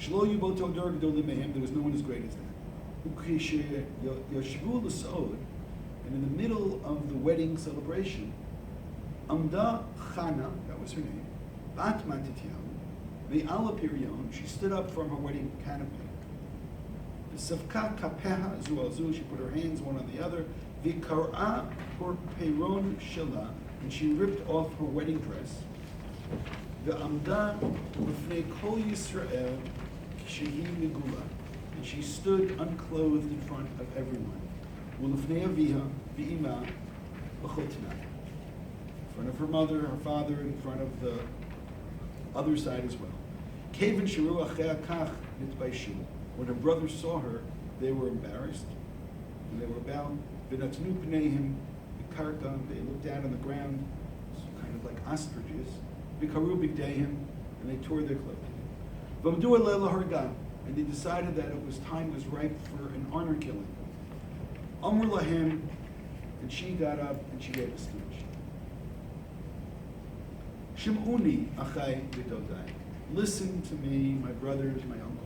Shlo yuboto dor gedolim mehem. There was no one as great as that. Ukrishe yoshevu l'sod, and in the middle of the wedding celebration, Amda Chana, that was her name, Bat Matityahu, Ve'ala Pirion, she stood up from her wedding canopy. V'savka kapeha zu al zu, she put her hands one on the other. V'kar'a her peiron shela, and she ripped off her wedding dress. Ve'amda b'fnei kol Yisrael shehi megula, and she stood unclothed in front of everyone. U'lefnei aviha v'ima v'chotna, in front of her mother, her father, in front of the other side as well. Kevin shiru achei kach nitbaishu. When her brothers saw her, they were embarrassed, and they were bound. V'natnu pneihim v'karka, they looked down on the ground, kind of like ostriches. V'karu bigdeihim, and they tore their clothing. V'amdu alei laharga, and they decided that time was ripe for an honor killing. Amr lahem, and she got up and she gave a speech. Shim'uni achai v'dodai, listen to me, my brothers, my uncles.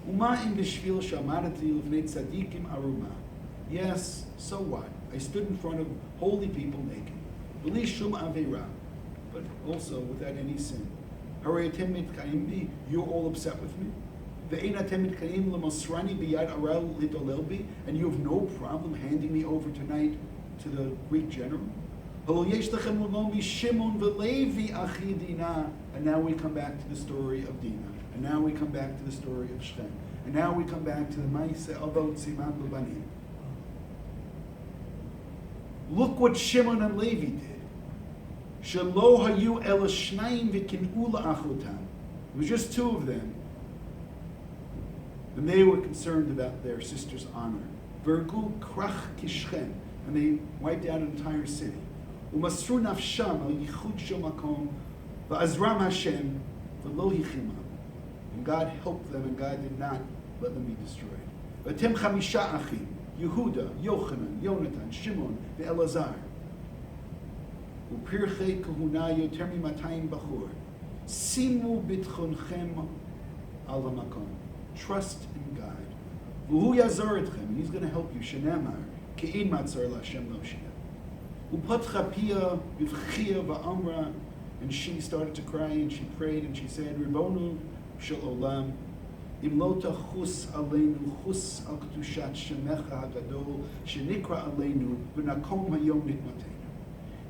Uma im bishvil shamarati lefnei tzadikim aruma. Yes, so what? I stood in front of holy people naked. B'li shum aveira, but also without any sin. Harei atem mitkaim bi, you're all upset with me. Ve'ein atem mitkaim lemosrani biyad aral lidolel bi, and you have no problem handing me over tonight to the Greek general. And now we come back to the story of Dinah. And now we come back to the story of Shechem. And now we come back to the Maaseh Avot Siman L'Banim. Look what Shimon and Levi did. Shelo hayu el shnayim v'kin'u la'achotam. It was just two of them. And they were concerned about their sister's honor. Vergu krach kishchem. And they wiped out an entire city. Umasru nafsham al yichud shel makom va'azram Hashem v'lo hichimam. And God helped them, and God did not let them be destroyed. V'atem chamisha achim, Yehuda, Yochanan, Yonatan, Shimon, ve'Elazar. U'pirchei kahuna yoter mi-200 bachur. Simu bitchonchem al hamakom. Trust in God. V'hu yazor etchem, and He's going to help you. Shenemar, ke'in matzar la'Hashem lo shia. U'patcha pia v'vchia va'amra, and she started to cry, and she prayed, and she said, Ribonu shel olam, im lo tachus aleinu chus al kedushat shemecha hagadol shenikra aleinu v'nakom hayom nitmatenu.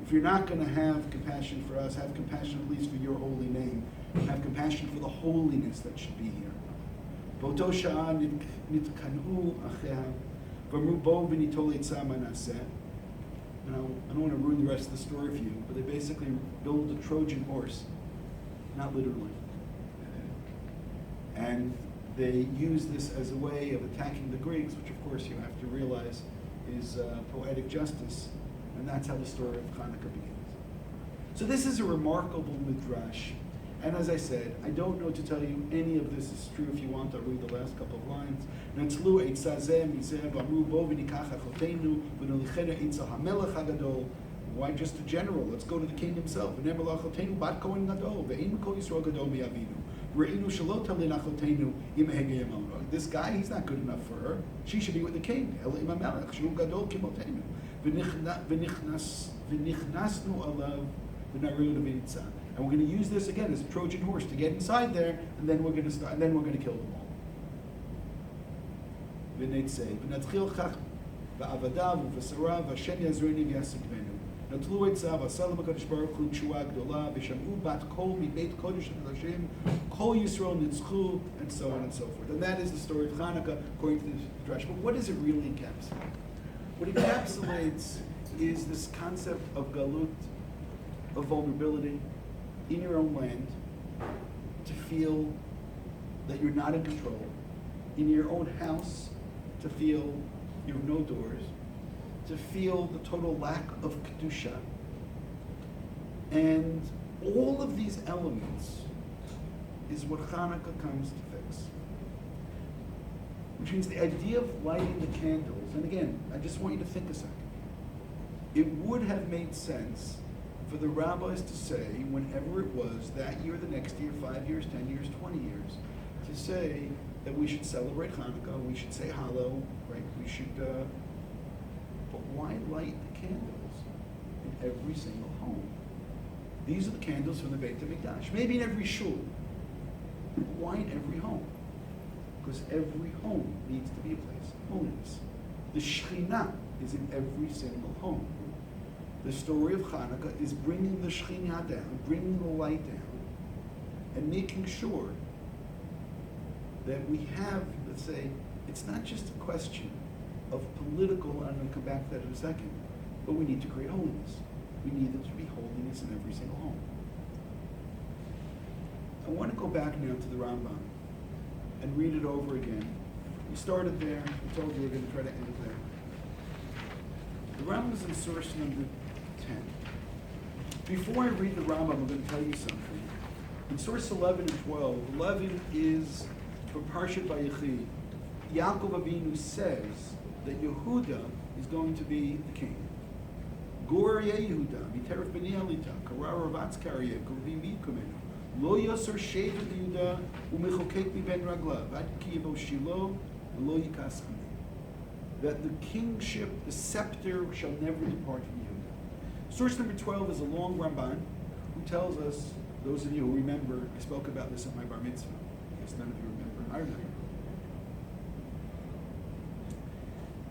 If you're not going to have compassion for us, have compassion at least for your holy name. Have compassion for the holiness that should be here. V'oto sha'a nitkanu acheha v'amru bo v'nitol eitzah manaseh. Now, I don't want to ruin the rest of the story for you, but they basically build a Trojan horse, not literally. And they use this as a way of attacking the Greeks, which of course you have to realize is poetic justice, and that's how the story of Channuka begins. So this is a remarkable midrash, and as I said, I don't know to tell you any of this is true. If you want, I'll read the last couple of lines. Why just the general? Let's go to the king himself. This guy, he's not good enough for her. She should be with the king. And we're going to use this again as a Trojan horse to get inside there, and then we're going to start, and then we're going to kill them all. נטלו עצה ועשה להם הקדוש ברוך הוא תשועה גדולה ושמעו בת קול מבית קודש של השם כל ישראל ניצחו, and so on and so forth. And that is the story of Chanukah according to this midrash. But what does it really encapsulate? What it encapsulates is this concept of galut, of vulnerability in your own land, to feel that you're not in control, in your own house, to feel you have no doors, to feel the total lack of kedusha. And all of these elements is what Chanukah comes to fix. Which means the idea of lighting the candles, and again, I just want you to think a second. It would have made sense for the rabbis to say, whenever it was, that year, the next year, 5 years, 10 years, 20 years, to say that we should celebrate Chanukah, we should say Hallel, right? We should, but why light the candles in every single home? These are the candles from the Beit HaMikdash. Maybe in every shul. But why in every home? Because every home needs to be a place of holiness. The Shekhinah is in every single home. The story of Chanukah is bringing the Shekhinah down, bringing the light down, and making sure that we have, let's say, it's not just a question of political, and I'm going to come back to that in a second, but we need to create holiness. We need there to be holiness in every single home. I want to go back now to the Rambam and read it over again. We started there. We told you we're going to try to end there. The Rambam is in source number 10. Before I read the Rambam, I'm going to tell you something. In source 11 and 12, 11 is from Parshat Vayechi. Yaakov Avinu says that Yehuda is going to be the king. Gor Yehuda, Miteref B'nei Elita, Karar Ravatz Karyev, Kovim Yikumenu, Lo Yosor Shev Yehuda, Umechokek Mi Ben Raglav, Ad Ki Yavo Shilo, Lo Yikas Ami. That the kingship, the scepter, shall never depart from Yehuda. Source number 12 is a long Ramban who tells us, those of you who remember, I spoke about this at my bar mitzvah. I guess none of you remember. I remember.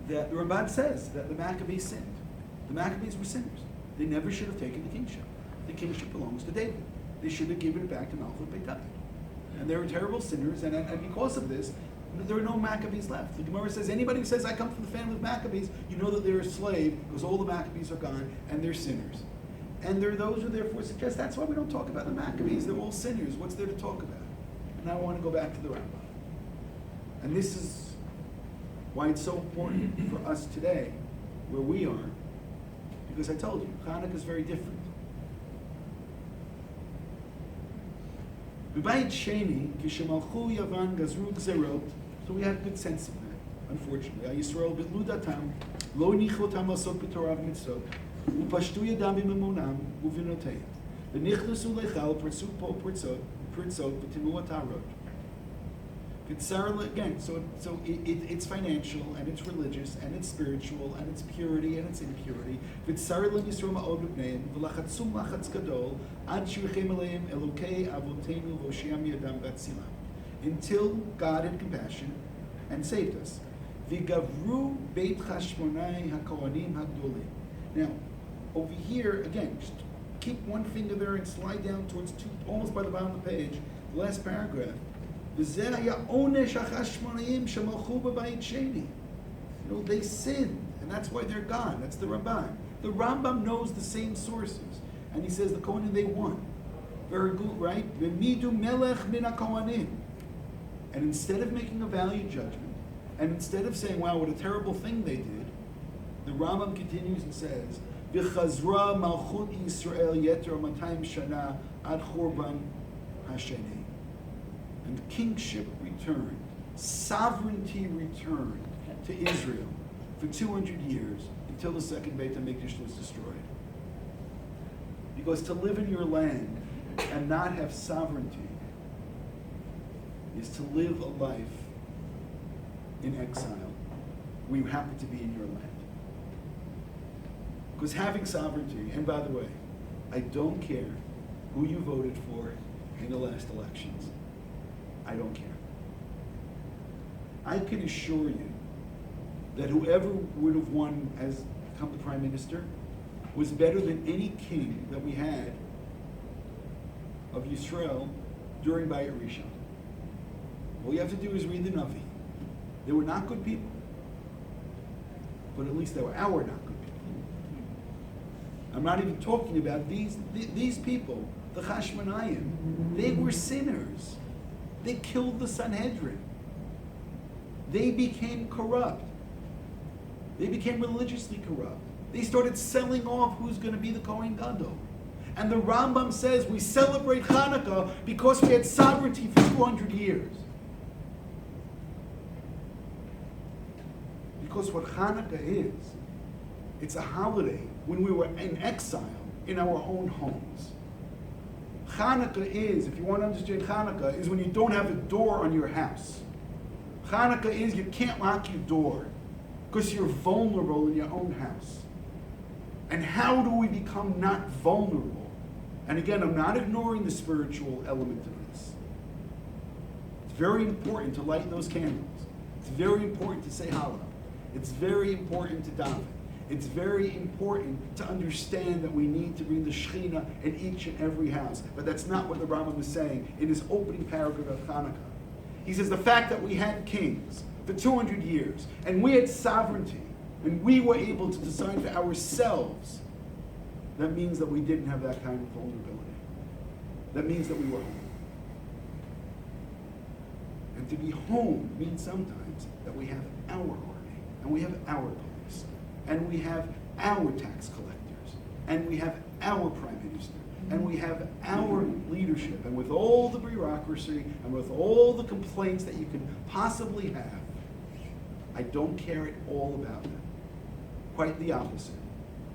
That the Ramban says that the Maccabees sinned. The Maccabees were sinners. They never should have taken the kingship. The kingship belongs to David. They should have given it back to Malchut Beit David. And they were terrible sinners, and because of this, there are no Maccabees left. The Gemara says, anybody who says, I come from the family of Maccabees, you know that they're a slave, because all the Maccabees are gone, and they're sinners. And there are those who therefore suggest, that's why we don't talk about the Maccabees. They're all sinners. What's there to talk about? And now I want to go back to the Rambam. And this is why it's so important for us today, where we are, because I told you, Chanukah is very different. B'bayit Sheni, kishemalchu Yavan gazru gzerot, so we had a good sense of that, unfortunately. Yisrael bitlu datam, lo nichotam asot b'torah v'mitzvot, u'pashtu yadam b'memunam u'v'notayim. V'nichnasu lechal pertzu po pertzot v'timu atarot. Again, so it's financial, and it's religious, and it's spiritual, and it's purity, and it's impurity. Until God had compassion and saved us. Now, over here, again, just keep one finger there and slide down towards two, almost by the bottom of the page, the last paragraph. You know, they sinned, and that's why they're gone. That's the Ramban. The Rambam knows the same sources, and he says the Kohanim, they won. Very good, right? And instead of making a value judgment, and instead of saying, wow, what a terrible thing they did, the Rambam continues and says, V'chazra malchut Yisrael yeter 200 shana ad chorban hasheni. And kingship returned, sovereignty returned to Israel for 200 years until the second Beit HaMikdash was destroyed. Because to live in your land and not have sovereignty is to live a life in exile where you happen to be in your land. Because having sovereignty, and by the way, I don't care who you voted for in the last elections. I don't care. I can assure you that whoever would have won as become the prime minister was better than any king that we had of Yisrael during Bayit Rishon. All you have to do is read the Navi. They were not good people, but at least they were our not good people. I'm not even talking about these people, the Chashmonayim. They were sinners. They killed the Sanhedrin. They became corrupt. They became religiously corrupt. They started selling off who's going to be the Kohen Gadol. And the Rambam says we celebrate Chanukah because we had sovereignty for 200 years. Because what Chanukah is, it's a holiday when we were in exile in our own homes. Chanukah is, if you want to understand Chanukah, is when you don't have a door on your house. Chanukah is you can't lock your door because you're vulnerable in your own house. And how do we become not vulnerable? And again, I'm not ignoring the spiritual element of this. It's very important to light those candles. It's very important to say Hallel. It's very important to daven. It's very important to understand that we need to bring the Shekhinah in each and every house. But that's not what the Rambam is saying in his opening paragraph of Chanukah. He says the fact that we had kings for 200 years, and we had sovereignty, and we were able to decide for ourselves, that means that we didn't have that kind of vulnerability. That means that we were home. And to be home means sometimes that we have our army, and we have our police, and we have our tax collectors, and we have our prime minister, and we have our leadership, and with all the bureaucracy, and with all the complaints that you can possibly have, I don't care at all about them. Quite the opposite.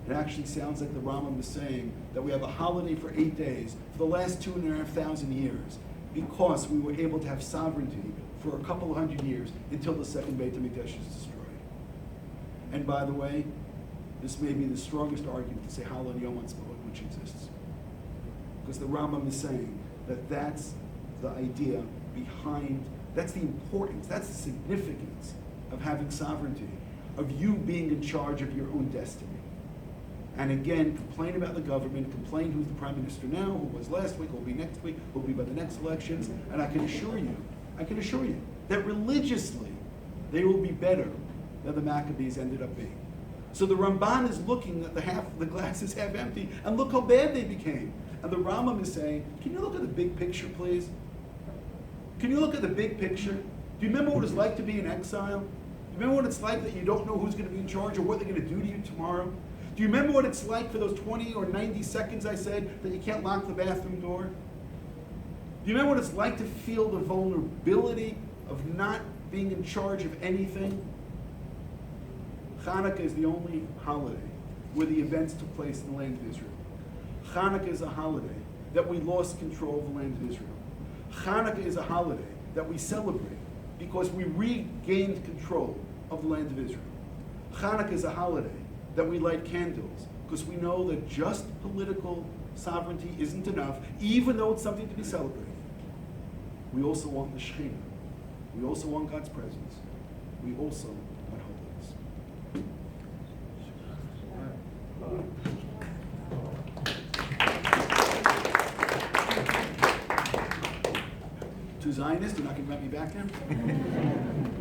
It actually sounds like the Rambam is saying that we have a holiday for 8 days for the last 2,500 years because we were able to have sovereignty for a couple of hundred years until the second Beit HaMikdash is destroyed. And by the way, this may be the strongest argument to say Hallel Yom Ha'atzmaut, which exists. Because the Rambam is saying that that's the idea behind, that's the importance, that's the significance of having sovereignty, of you being in charge of your own destiny. And again, complain about the government, complain who's the prime minister now, who was last week, who will be next week, who will be by the next elections, and I can assure you that religiously they will be better than the Maccabees ended up being. So the Ramban is looking at the glass is half empty, and look how bad they became. And the Rambam is saying, can you look at the big picture, please? Can you look at the big picture? Do you remember what it's like to be in exile? Do you remember what it's like that you don't know who's going to be in charge or what they're going to do to you tomorrow? Do you remember what it's like for those 20 or 90 seconds I said that you can't lock the bathroom door? Do you remember what it's like to feel the vulnerability of not being in charge of anything? Chanukah is the only holiday where the events took place in the land of Israel. Chanukah is a holiday that we lost control of the land of Israel. Chanukah is a holiday that we celebrate because we regained control of the land of Israel. Chanukah is a holiday that we light candles because we know that just political sovereignty isn't enough, even though it's something to be celebrated. We also want the Shekhinah. We also want God's presence. We also want holiness. To Zionists, you're not going to let me back now?